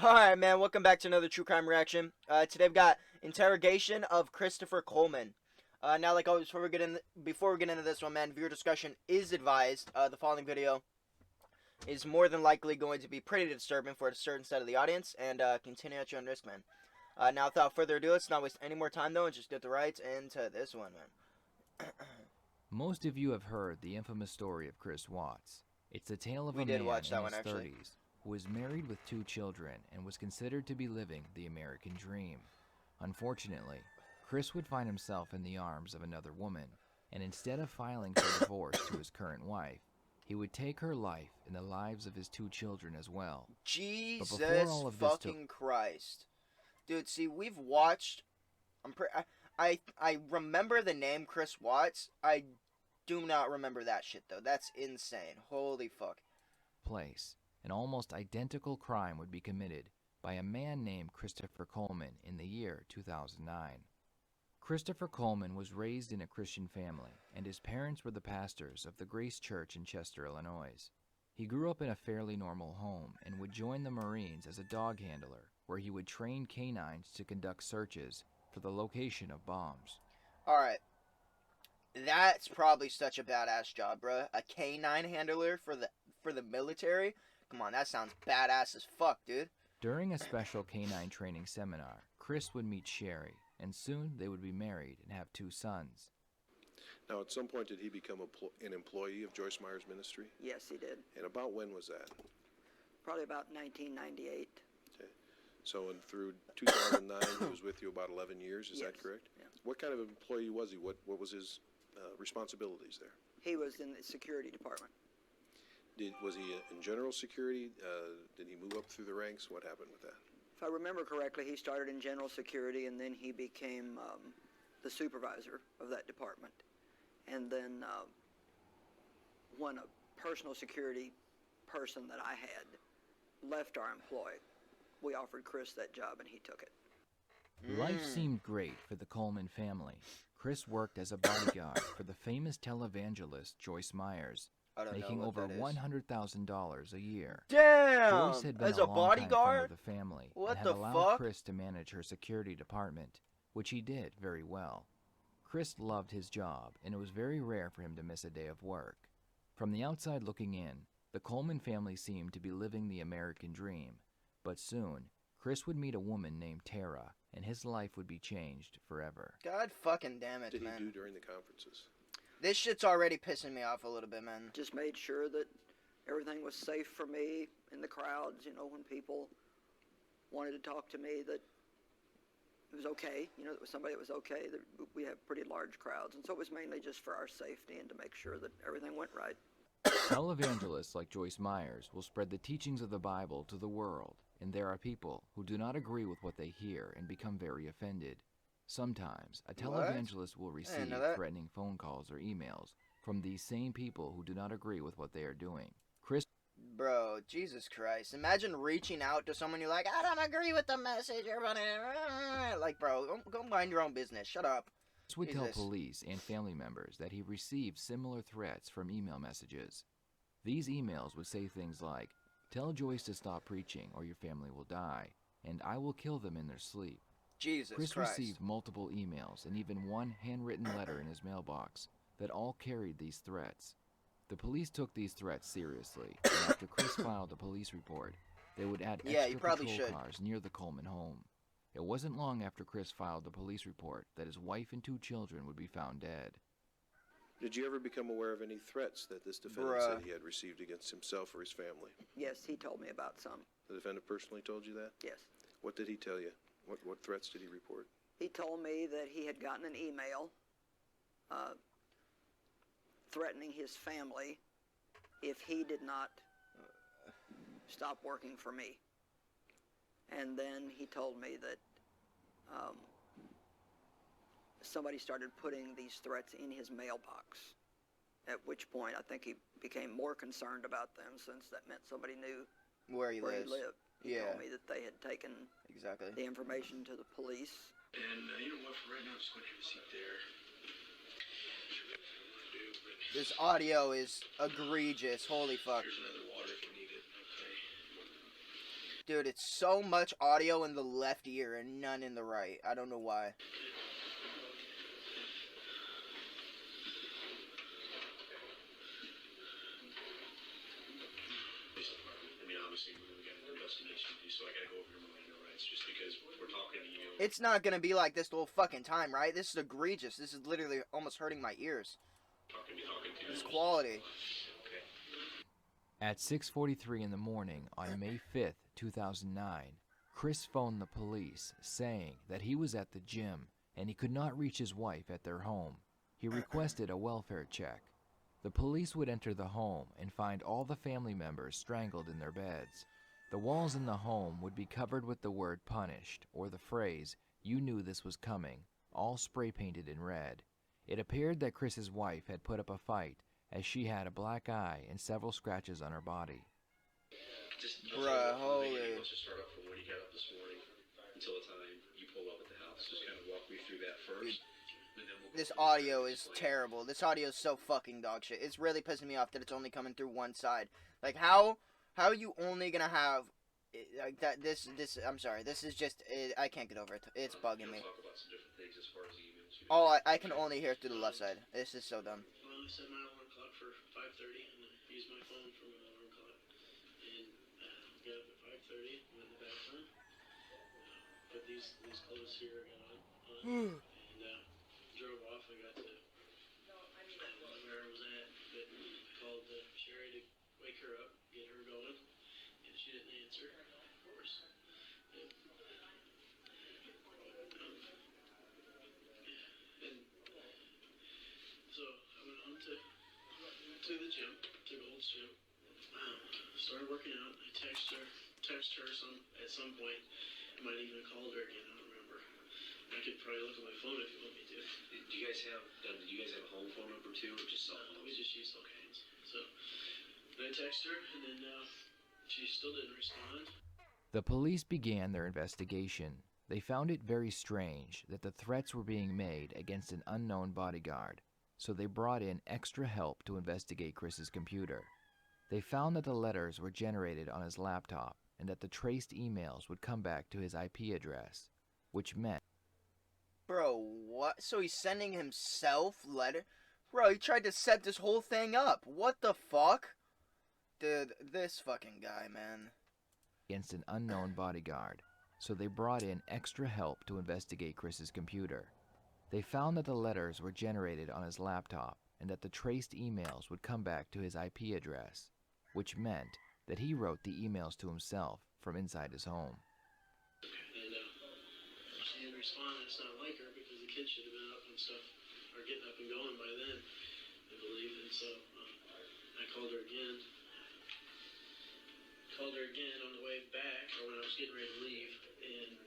Alright, man, welcome back to another True Crime Reaction. Today we've got interrogation of Christopher Coleman. Now, like always, before we get into this one, man, viewer discussion is advised. The following video is more than likely going to be pretty disturbing for a certain set of the audience, and continue at your own risk, man. Now, without further ado, let's not waste any more time, though, and just get the rights into this one, man. Most of you have heard the infamous story of Chris Watts. It's the tale of We a did man watch that in one, his actually. 30s who was married with 2 children and was considered to be living the American dream. Unfortunately, Chris would find himself in the arms of another woman, and instead of filing for divorce to his current wife, he would take her life and the lives of his 2 children as well. Jesus fucking Christ. Dude, see, we've watched... I remember the name Chris Watts. I do not remember that shit, though. That's insane. Holy fuck. Place. An almost identical crime would be committed by a man named Christopher Coleman in the year 2009. Christopher Coleman was raised in a Christian family, and his parents were the pastors of the Grace Church in Chester, Illinois. He grew up in a fairly normal home and would join the Marines as a dog handler, where he would train canines to conduct searches for the location of bombs. Alright. That's probably such a badass job, bruh. A canine handler for the military? Come on, that sounds badass as fuck, dude. During a special canine training seminar, Chris would meet Sherry, and soon they would be married and have 2 sons. Now, at some point, did he become an employee of Joyce Meyer's ministry? Yes, he did. And about when was that? Probably about 1998. Okay. So, through 2009, he was with you about 11 years, is that correct? Yeah. What kind of employee was he? What was his responsibilities there? He was in the security department. Was he in general security? Did he move up through the ranks? What happened with that? If I remember correctly, he started in general security, and then he became the supervisor of that department. And then when a personal security person that I had left our employ, we offered Chris that job, and he took it. Life seemed great for the Coleman family. Chris worked as a bodyguard for the famous televangelist Joyce Myers, making over $100,000 a year. Damn! Joyce had been As a a long-time friend bodyguard? of the family What and had the allowed fuck? Chris to manage her security department, which he did very well. Chris loved his job, and it was very rare for him to miss a day of work. From the outside looking in, the Coleman family seemed to be living the American dream. But soon, Chris would meet a woman named Tara, and his life would be changed forever. God fucking damn it, Did man. he do during the conferences? This shit's already pissing me off a little bit, man. Just made sure that everything was safe for me in the crowds, when people wanted to talk to me, that it was okay, that was somebody that was okay, that we have pretty large crowds. And so it was mainly just for our safety and to make sure that everything went right. Televangelists like Joyce Myers will spread the teachings of the Bible to the world, and there are people who do not agree with what they hear and become very offended. Sometimes, a televangelist will receive threatening phone calls or emails from these same people who do not agree with what they are doing. Chris... Bro, Jesus Christ. Imagine reaching out to someone you're like, I don't agree with the message. Everybody, like, bro, go mind your own business. Shut up. would tell police and family members that he received similar threats from email messages. These emails would say things like, "Tell Joyce to stop preaching or your family will die, and I will kill them in their sleep." Jesus Chris Christ. received multiple emails and even one handwritten letter in his mailbox that all carried these threats. The police took these threats seriously, and after Chris filed a police report, they would add extra patrol cars near the Coleman home. It wasn't long after Chris filed the police report that his wife and 2 children would be found dead. Did you ever become aware of any threats that this defendant said he had received against himself or his family? Yes, he told me about some. The defendant personally told you that? Yes. What did he tell you? What threats did he report? He told me that he had gotten an email threatening his family if he did not stop working for me. And then he told me that somebody started putting these threats in his mailbox, at which point I think he became more concerned about them, since that meant somebody knew where he lived. He told me that they had taken exactly the information to the police. And you know what, for right now, I'm just going to have a seat there. This audio is egregious. Holy fuck. Here's another water if you need it. Okay. Dude, it's so much audio in the left ear and none in the right. I don't know why. I mean, obviously, we got an investigation to do, so I gotta go over your Miranda rights just because we're talking to you. It's not gonna be like this the whole fucking time, right? This is egregious. This is literally almost hurting my ears. Talking to This quality. Okay. At 6:43 in the morning on May 5th, 2009, Chris phoned the police saying that he was at the gym and he could not reach his wife at their home. He requested a welfare check. The police would enter the home and find all the family members strangled in their beds. The walls in the home would be covered with the word punished, or the phrase, "You knew this was coming," all spray painted in red. It appeared that Chris's wife had put up a fight, as she had a black eye and several scratches on her body. Bruh, holy. Let's just start off from when you got up this morning until the time you pull up at the house. Just kind of walk me through that first. And then we'll This audio is terrible. This audio is so fucking dog shit. It's really pissing me off that it's only coming through one side. Like, how are you only gonna have like that? This. I'm sorry. This is just. I can't get over it. It's bugging me. talk about some different things as far as the emails. Oh, I can only hear through the left side. This is so dumb. Well, I set my alarm clock for 5:30, and I used my phone for my alarm clock. And got up at 5:30, went in the bathroom, put these clothes here on, and drove off. I got to where I was at, but I called Sherry to wake her up, get her going, and she didn't answer, of course. And so I went on to the gym, to Gold's Gym. Started working out. I text her at some point. I might even have called her again. I don't remember. I could probably look at my phone if you want me to. Did you guys have a home phone number too, or just cell phones? We just used cell phones. So I texted her, and then she still didn't respond. The police began their investigation. They found it very strange that the threats were being made against an unknown bodyguard, so they brought in extra help to investigate Chris's computer. They found that the letters were generated on his laptop and that the traced emails would come back to his IP address, which meant... Bro, what? So he's sending himself letter? Bro, he tried to set this whole thing up. What the fuck? Dude, this fucking guy, man. Against an unknown bodyguard, so they brought in extra help to investigate Chris's computer. They found that the letters were generated on his laptop and that the traced emails would come back to his IP address, which meant that he wrote the emails to himself from inside his home. And she didn't respond. It's not like her because the kids should have been up and stuff, or getting up and going by then, I believe. And so I called her again. On the way back, or when I was getting ready to leave, and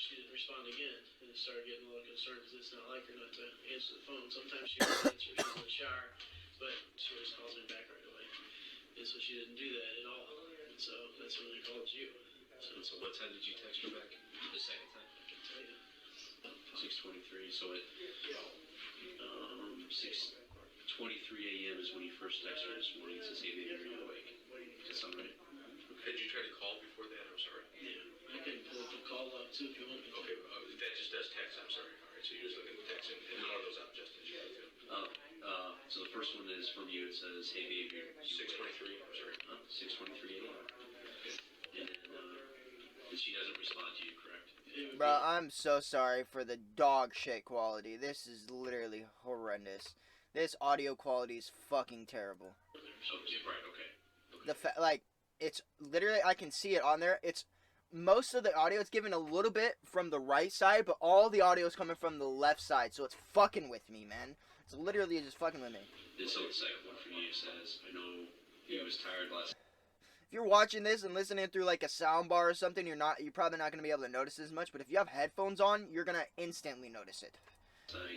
she didn't respond again. And I started getting a little concerned because it's not like her not to answer the phone. Sometimes she doesn't answer. She's in the shower, but she always calls me back right away. And so she didn't do that at all. And so that's when I called you. So what time did you text her back? The second time? I can tell you. 6:23. So at 6:23 a.m. is when you first texted her this morning. It says, "Hey, baby, are you awake?" Is that right? Okay. Did you try to call before that? I'm sorry. Yeah, I can pull the call up too if you want me to. Okay, that just does text. I'm sorry. All right, so you're just looking at text, and none of those out, Justin. So the first one is from you. It says, "Hey, baby, 6:23." I'm sorry. 6:23 a.m. And she doesn't respond to you, correct? Bro, I'm so sorry for the dog shit quality. This is literally horrendous. This audio quality is fucking terrible. So, right, okay. It's literally, I can see it on there. It's most of the audio, it's given a little bit from the right side, but all the audio is coming from the left side, so it's fucking with me, man. It's literally just fucking with me. And so the second one for you says, "I know he was tired last." If you're watching this and listening through like a sound bar or something, you're probably not gonna be able to notice as much. But if you have headphones on, you're gonna instantly notice it.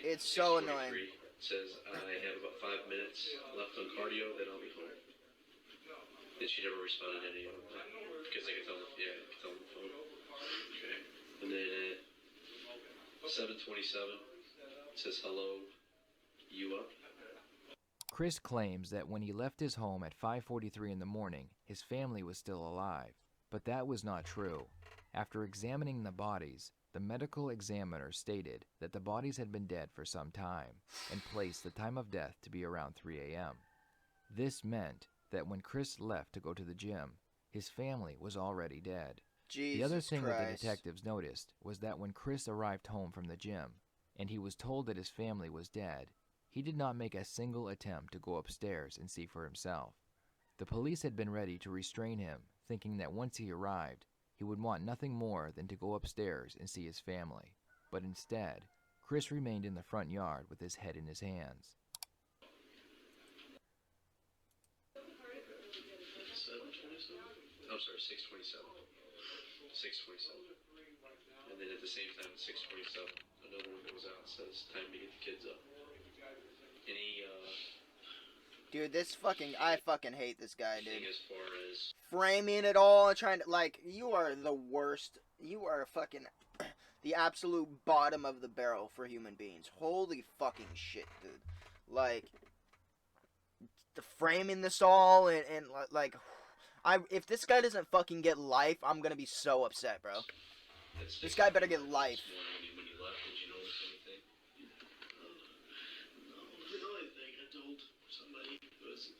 It's so annoying. It says, "I have about 5 minutes left on cardio, then I'll be home." And she never responded to any of them because I could tell. Yeah, I could tell on the phone. Okay. And then at 7:27, it says, "Hello, you up?" Chris claims that when he left his home at 5:43 in the morning, his family was still alive, but that was not true. After examining the bodies, the medical examiner stated that the bodies had been dead for some time and placed the time of death to be around 3 a.m. This meant that when Chris left to go to the gym, his family was already dead. The other Jesus thing that the Christ. detectives noticed was that when Chris arrived home from the gym and he was told that his family was dead, he did not make a single attempt to go upstairs and see for himself. The police had been ready to restrain him, thinking that once he arrived, he would want nothing more than to go upstairs and see his family. But instead, Chris remained in the front yard with his head in his hands. 7:27? I'm sorry, 6:27. 6:27. And then at the same time, at 6:27, another one goes out and says, "Time to get the kids up." Any Dude, I fucking hate this guy, thing dude. as far as Framing it all and trying to, like, you are the worst. You are fucking the absolute bottom of the barrel for human beings. Holy fucking shit, dude. Like, the framing this all and like, if this guy doesn't fucking get life, I'm gonna be so upset, bro. This guy better get life. this morning when you left, did you notice anything? No, the only thing I told somebody was,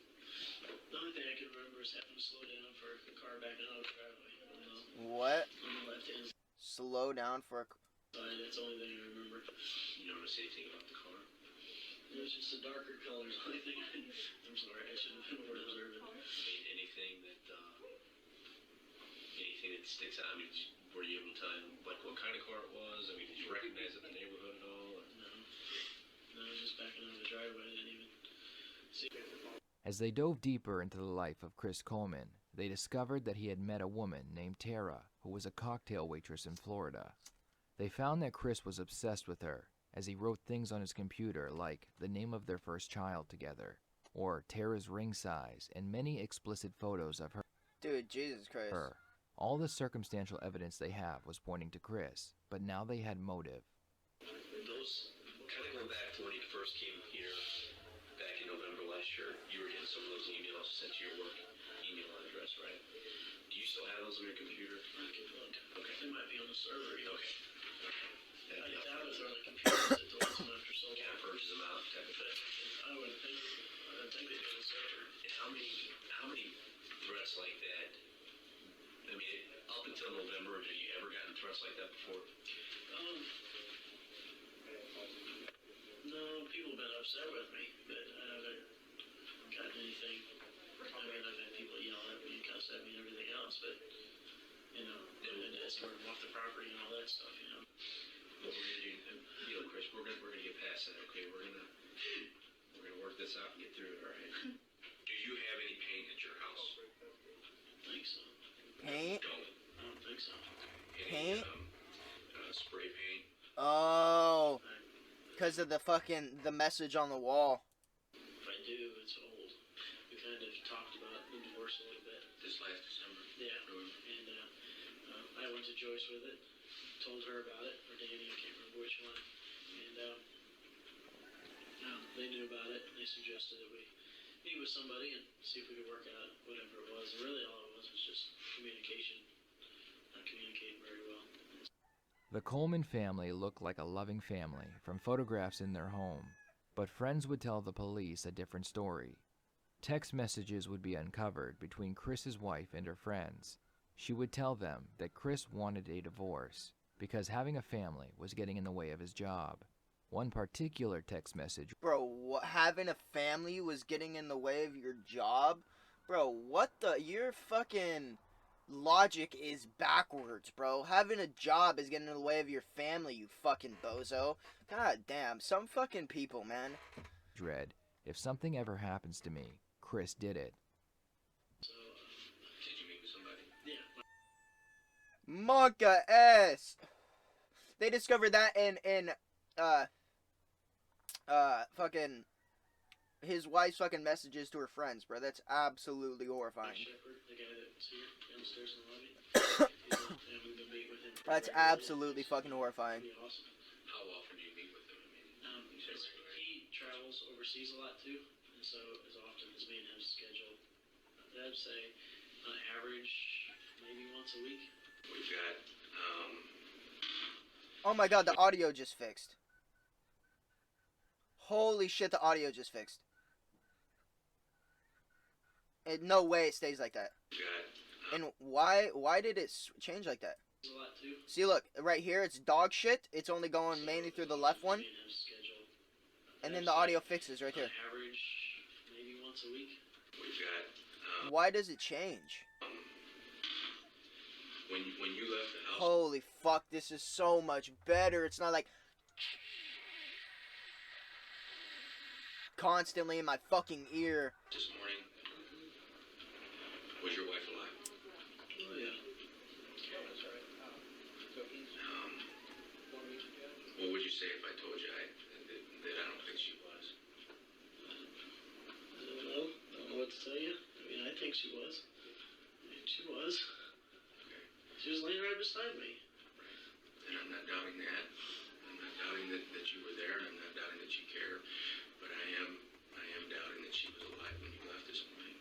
the only thing I can remember is having to slow down for a car backing out of the driveway What? on the left hand Slow down for a... side. That's the only thing I remember. You notice anything about the car? It was just a darker color. The only thing I'm sorry, I should have been more observant. Anything that sticks out? I mean, were you able to tell him like what kind of car it was? I mean, did you recognize it in the neighborhood at all? Or? No, I was just backing out of the driveway. I didn't even see it. As they dove deeper into the life of Chris Coleman, they discovered that he had met a woman named Tara, who was a cocktail waitress in Florida. They found that Chris was obsessed with her, as he wrote things on his computer like the name of their first child together, or Tara's ring size, and many explicit photos of Dude, Jesus Christ. her. All the circumstantial evidence they have was pointing to Chris, but now they had motive. Those kind of going back to when you first came here back in November last year, you were getting some of those emails sent to your work email address, right? Do you still have those on your computer? I can look. Okay. They might be on the server. You know. Okay. I doubt it's on the computer. It deletes them after so Kind long. of purges them out, type of thing. I would think they'd be on the server. And how many threats like that? I mean, up until November, have you ever gotten threats like that before? No, people have been upset with me, but I haven't gotten anything. I mean, I've had people yell at me and cuss at me and everything else, but, you know, and escort them off the property and all that stuff, you know. What we're gonna do, Chris, we're gonna get past that, okay? We're gonna work this out and get through it, all right? Do you have any paint at your house? I think so. Paint? I don't think so. Paint? Spray paint. Oh. Because of the message on the wall. If I do, it's old. We kind of talked about the divorce a little bit. This last December. Yeah, and I went to Joyce with it, told her about it, or Danny, I can't remember which one, and they knew about it, and they suggested that we meet with somebody and see if we could work out whatever it was. And really all it was just communication, not communicating very well. The Coleman family looked like a loving family from photographs in their home, but friends would tell the police a different story. Text messages would be uncovered between Chris's wife and her friends. She would tell them that Chris wanted a divorce because having a family was getting in the way of his job. One particular text message, Bro, having a family was getting in the way of your job? Bro, what the... Your fucking logic is backwards, bro. Having a job is getting in the way of your family, you fucking bozo. God damn, some fucking people, man. read, "If something ever happens to me, Chris did it." So, Did you meet with somebody? yeah, Monka S. They discovered that in fucking his wife's fucking messages to her friends, bro. That's absolutely horrifying. Shepard, the guy that was here downstairs in the lobby, we've been meeting with him. That's regularly. absolutely fucking horrifying. Pretty awesome. How often do you meet with them? I mean, you said Because regularly. he travels overseas a lot too, And so, as often as me and him schedule, I'd say, on average, maybe once a week. We've got, Oh my god, the audio just fixed. Holy shit, the audio just fixed. No way it stays like that. we've got, And why did it change like that? A lot too. See, look, right here, it's dog shit. It's only going mainly through the left one. And then the audio fixes right here. On average, maybe once a week. we've got, Why does it change? when you left the house Holy fuck, this is so much better. It's not like constantly in my fucking ear. this morning, was your wife alive? Oh yeah. What would you say if I told you that I don't think she was? I don't know. I don't know what to tell you. I mean, I think she was. She was. Okay. She was laying right beside me. And I'm not doubting that. I'm not doubting that you were there, and I'm not doubting that you care. But I am doubting that she was alive when you left this morning.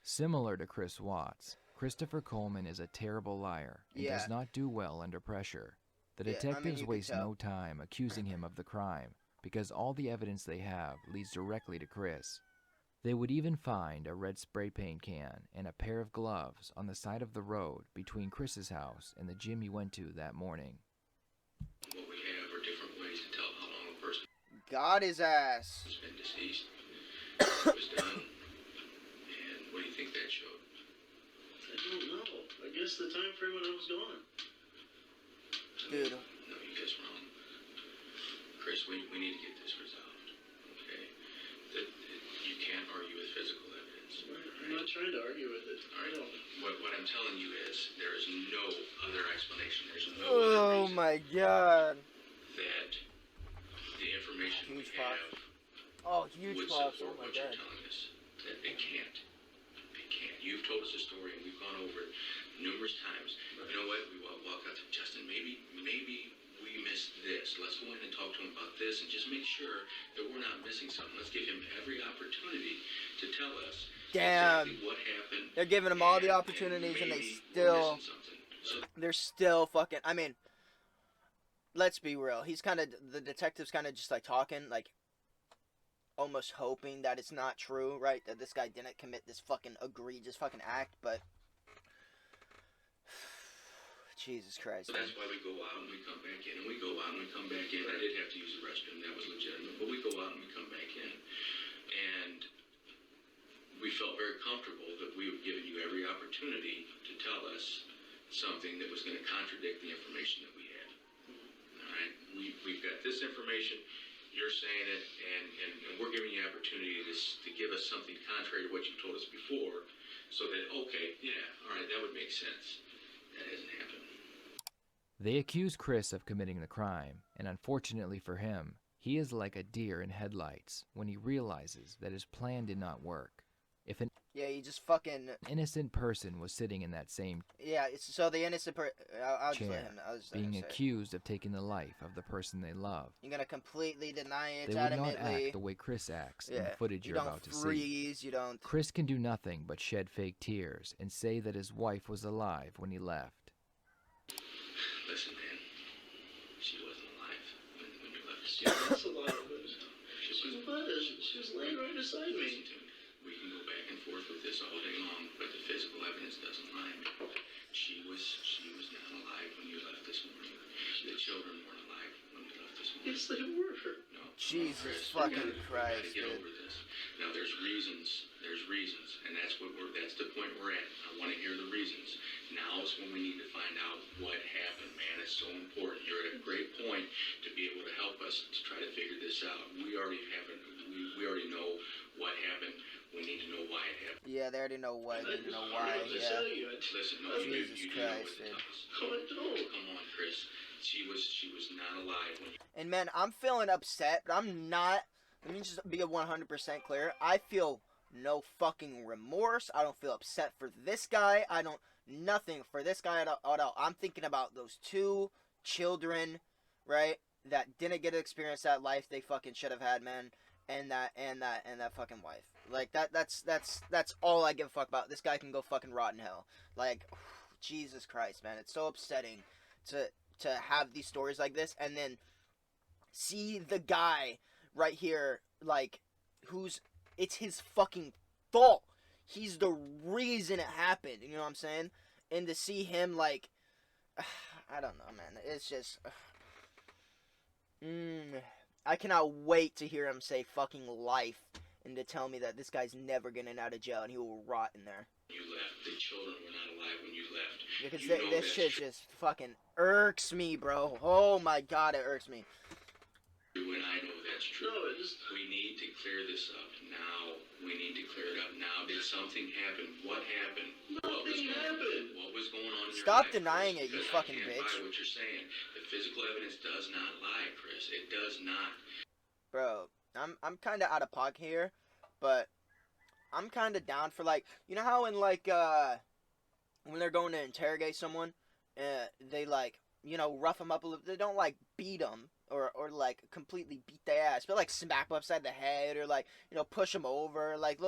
Similar to Chris Watts, Christopher Coleman is a terrible liar and Yeah. does not do well under pressure. The Yeah, I mean, detectives you could waste tell. no time accusing him of the crime because all the evidence they have leads directly to Chris. They would even find a red spray paint can and a pair of gloves on the side of the road between Chris's house and the gym he went to that morning. What we have are different ways to tell how long a person Got his ass. has been deceased. It was done. And what do you think that showed? I don't know. I guess the time frame when I was gone. Dude. No, you guessed wrong. Chris, we need to get this resolved. Okay? That you can't argue with physical evidence. I'm not trying to argue with it. All right. I don't. What I'm telling you is there is no other explanation. There's no Oh other reason my god. that the information Huge we pops. have Oh, huge would pops. support Oh my what you're god. telling us. That it can't. It can't. You've told us a story and we've gone over it numerous times. You know what? We walk out to Justin. Maybe we missed this. Let's go in and talk to him about this and just make sure that we're not missing something. Let's give him every opportunity to tell us Damn. exactly what happened. They're giving him all the and opportunities and they maybe we're still, missing something. So they're still fucking, I mean, let's be real. He's kind of, the detective's kind of just like talking, like almost hoping that it's not true, right? That this guy didn't commit this fucking egregious fucking act, but Jesus Christ. that's why we go out and we come back in, and we go out and we come back in. I did have to use the restroom, that was legitimate, but we go out and we come back in. And we felt very comfortable that we were giving you every opportunity to tell us something that was going to contradict the information that we had. All right? We've got this information, you're saying it, and we're giving you opportunity to give us something contrary to what you told us before, so that, okay, yeah, all right, that would make sense. That hasn't happened. They accuse Chris of committing the crime, and unfortunately for him, he is like a deer in headlights when he realizes that his plan did not work. If an Yeah, he just fucking, innocent person was sitting in that same yeah, so the innocent I'll just let chair, him, I'll just let him being say it. accused of taking the life of the person they love, You're gonna completely deny it they would not adamantly. act the way Chris acts in Yeah, the footage you you're don't about to see. freeze, you don't. Chris can do nothing but shed fake tears and say that his wife was alive when he left. Listen, man, she wasn't alive when you left. She was alive. She She was laying right beside Listen me. to me. We can go back and forth with this all day long, but the physical evidence doesn't lie, man. She was not alive when you left this morning. The children weren't alive when you left this morning. Yes, they were. No. Jesus Chris, fucking we Christ, gotta get dude. over this. Now there's reasons, and that's the point we're at. I want to hear the reasons. Now is when we need to find out what happened, man. It's so important. You're at a great point to be able to help us to try to figure this out. We already know what happened. We need to know why it happened. Yeah, they already know what, they know I why, don't know what to yeah. tell you. Listen, no, Jesus you do know what Christ, to dude. tell us. No, I don't. Come on, Chris. She was not alive when you. And man, I'm feeling upset, but I'm not. Let me just be 100% clear. I feel no fucking remorse. I don't feel upset for this guy. I don't, nothing for this guy at all. I'm thinking about those two children, right, that didn't get to experience that life they fucking should have had, man. and that fucking wife. Like that's all I give a fuck about. This guy can go fucking rot in hell. Like, Jesus Christ, man, it's so upsetting to have these stories like this and then see the guy right here, like, it's his fucking fault. He's the reason it happened. You know what I'm saying? And to see him, like, I don't know, man. It's just, I cannot wait to hear him say fucking life and to tell me that this guy's never getting out of jail and he will rot in there. You left. The children were not alive when you left. Because You know this that's shit true. just fucking irks me, bro. Oh my god, it irks me. And I know that's true. No, it just. We need to clear this up now. We need to clear it up now. Did something happen? What happened? Nothing happened. What was going on in your Stop life, denying Chris? it, you Because fucking I can't bitch. buy what you're saying. The physical evidence does not lie, Chris. It does not. Bro, I'm kind of out of pocket here, but I'm kind of down for, like, you know how in, like, when they're going to interrogate someone, they, like, you know, rough them up a little. They don't, like, beat them or like, completely beat their ass, but, like, smack them upside the head or, like, you know, push them over, like,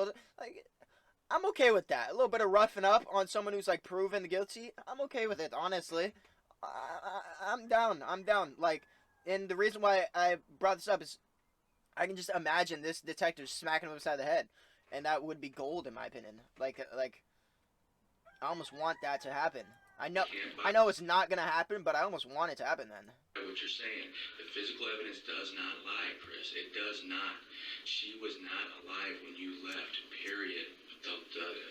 I'm okay with that. A little bit of roughing up on someone who's, like, proven guilty. I'm okay with it, honestly. I'm down. I'm down. Like, and the reason why I brought this up is I can just imagine this detective smacking him upside the head, and that would be gold in my opinion. Like I almost want that to happen. I know it's not gonna happen, but I almost want it to happen then. What you're saying. The physical evidence does not lie, Chris. It does not. She was not alive when you left, period. The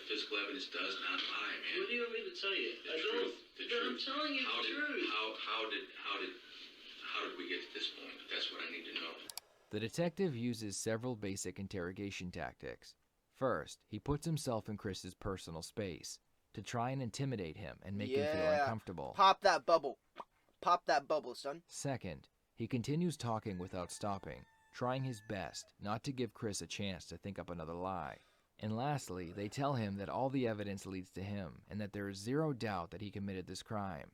physical evidence does not lie, man. What do you want me to tell you? The truth. The But I'm truth. telling you the truth. How did we get to this point? That's what I need to know. The detective uses several basic interrogation tactics. First, he puts himself in Chris's personal space to try and intimidate him and make him feel uncomfortable. Pop that bubble. Pop that bubble, son. Second, he continues talking without stopping, trying his best not to give Chris a chance to think up another lie. And lastly, they tell him that all the evidence leads to him and that there is zero doubt that he committed this crime.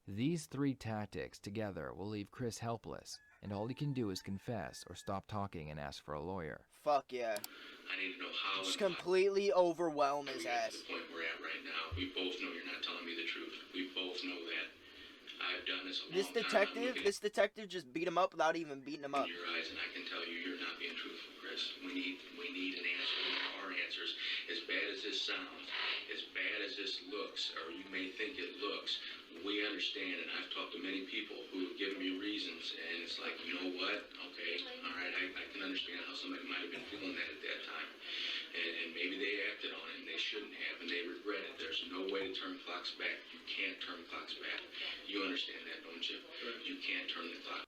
These three tactics together will leave Chris helpless, and all he can do is confess or stop talking and ask for a lawyer. Fuck yeah. I need to know how. Just and why. completely overwhelm We his got ass. to the point we're at right now. We both know you're not telling me the truth. We both know that. I've done this a long time. I'm This detective just beat him up without even beating him up. in your eyes, and I can tell you, you're not being truthful, Chris. We need an answer. We need our answers. As bad as this sounds, as bad as this looks, or you may think it looks, we understand, and I've talked to many people who have given me reasons, and it's like, you know what? Okay, all right, I can understand how somebody might have been feeling that at that time. And maybe they acted on it and they shouldn't have, and they regret it. There's no way to turn clocks back. You can't turn clocks back. You understand that, don't you? You can't turn the clock.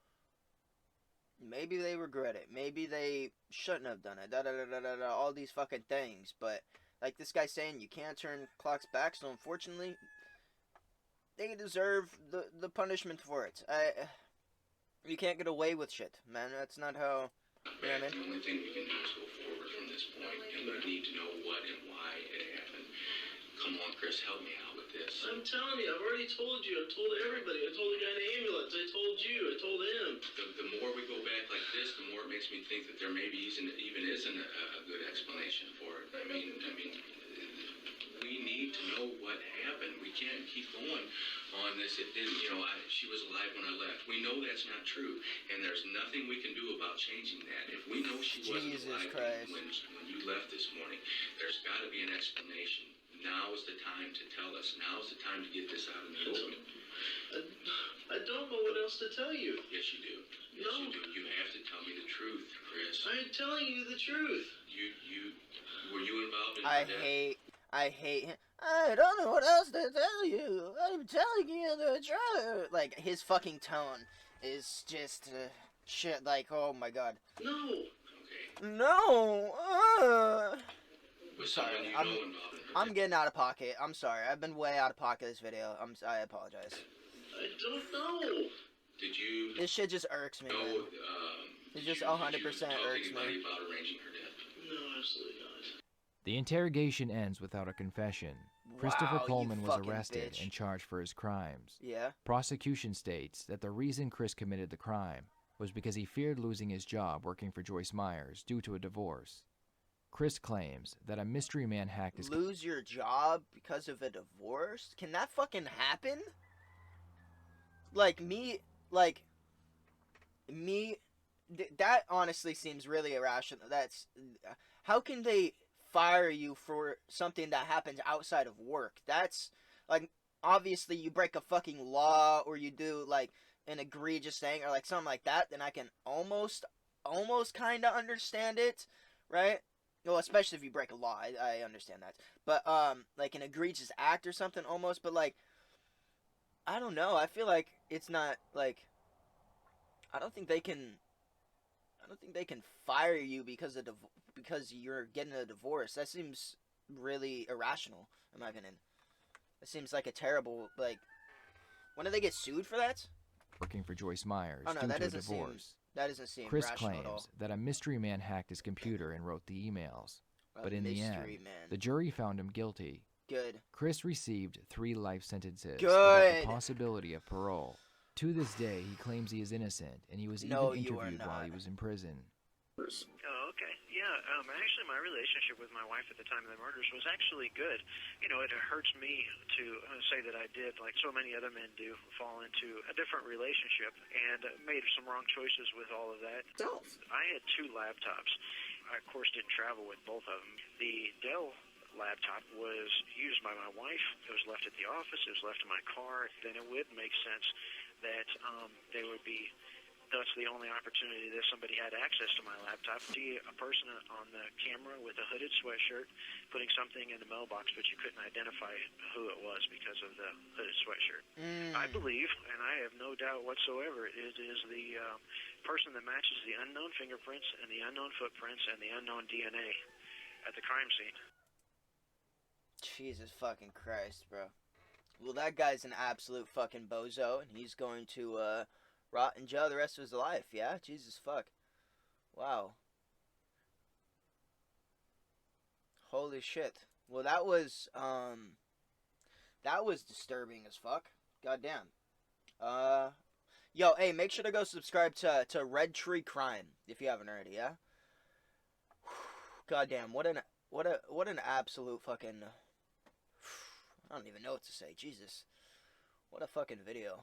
Maybe they regret it. Maybe they shouldn't have done it. All these fucking things. But, like this guy saying, you can't turn clocks back, so unfortunately, they deserve the punishment for it. You can't get away with shit, man. That's not how... You know what I mean? The only thing we can do is go forward from this point, and we need to know what and why it happened. Come on, Chris, help me out with this. I'm telling you, I've already told you. I've told everybody. I told the guy in the ambulance. I told you. I told him. The more we go back like this, the more it makes me think that there maybe even isn't a good explanation for it. I mean, we need to know what happened. We can't keep going on this. It didn't, she was alive when I left. We know that's not true, and there's nothing we can do about changing that. If we know she wasn't Jesus alive Christ. when you left this morning, there's got to be an explanation. Now is the time to tell us. Now is the time to get this out in the open. I don't know what else to tell you. Yes, you do. Yes, No. you do. You have to tell me the truth, Chris. I'm telling you the truth. Were you involved in I her death? hate him. I don't know what else to tell you. I'm telling you the truth. Like, his fucking tone is just shit. Like, oh my god. No. Okay. No. Was Sorry, someone you I'm- know involved in her I'm death? getting out of pocket. I'm sorry. I've been way out of pocket this video. I apologize. I don't know. Did you This shit just irks me, know? man. It Did just you 100% talk to irks me. anybody about arranging her death? No, absolutely not. The interrogation ends without a confession. Christopher Wow, you Coleman was fucking arrested bitch. and charged for his crimes. Yeah. Prosecution states that the reason Chris committed the crime was because he feared losing his job working for Joyce Myers due to a divorce. Chris claims that a mystery man hacked his... Lose your job because of a divorce? Can that fucking happen? Like, that honestly seems really irrational. How can they fire you for something that happens outside of work? That's, like, obviously you break a fucking law or you do, like, an egregious thing or, like, something like that, then I can almost kind of understand it, right? Well, especially if you break a law, I understand that. But, like, an egregious act or something almost, but, like, I don't know. I feel like it's not, like, I don't think they can fire you because you're getting a divorce. That seems really irrational, in my opinion. It seems like a terrible, like, when do they get sued for that? working for Joyce Myers Oh no, due that to a doesn't seem divorce. rational Chris at claims all. that a mystery man hacked his computer and wrote the emails. But in the end, Man. the jury found him guilty. Good. Chris received 3 life sentences without Good. the possibility of parole. To this day, he claims he is innocent, and he was No, even you are interviewed while not. he was in prison. Oh, okay. Yeah, actually my relationship with my wife at the time of the murders was actually good. You know, it hurts me to say that I did, like so many other men do, fall into a different relationship and made some wrong choices with all of that. I had 2 laptops. I, of course, didn't travel with both of them. The Dell laptop was used by my wife. It was left at the office. It was left in my car. Then it would make sense that they would be... That's the only opportunity that somebody had access to my laptop. See a person on the camera with a hooded sweatshirt putting something in the mailbox, but you couldn't identify who it was because of the hooded sweatshirt. I believe, and I have no doubt whatsoever, it is the person that matches the unknown fingerprints and the unknown footprints and the unknown DNA at the crime scene. Jesus fucking Christ, bro. Well, that guy's an absolute fucking bozo, and he's going to, rot in jail the rest of his life, yeah? Jesus fuck. Wow. Holy shit. Well, that was disturbing as fuck. Goddamn. Yo, hey, make sure to go subscribe to Red Tree Crime if you haven't already, yeah? Goddamn, what an absolute fucking... I don't even know what to say. Jesus. What a fucking video.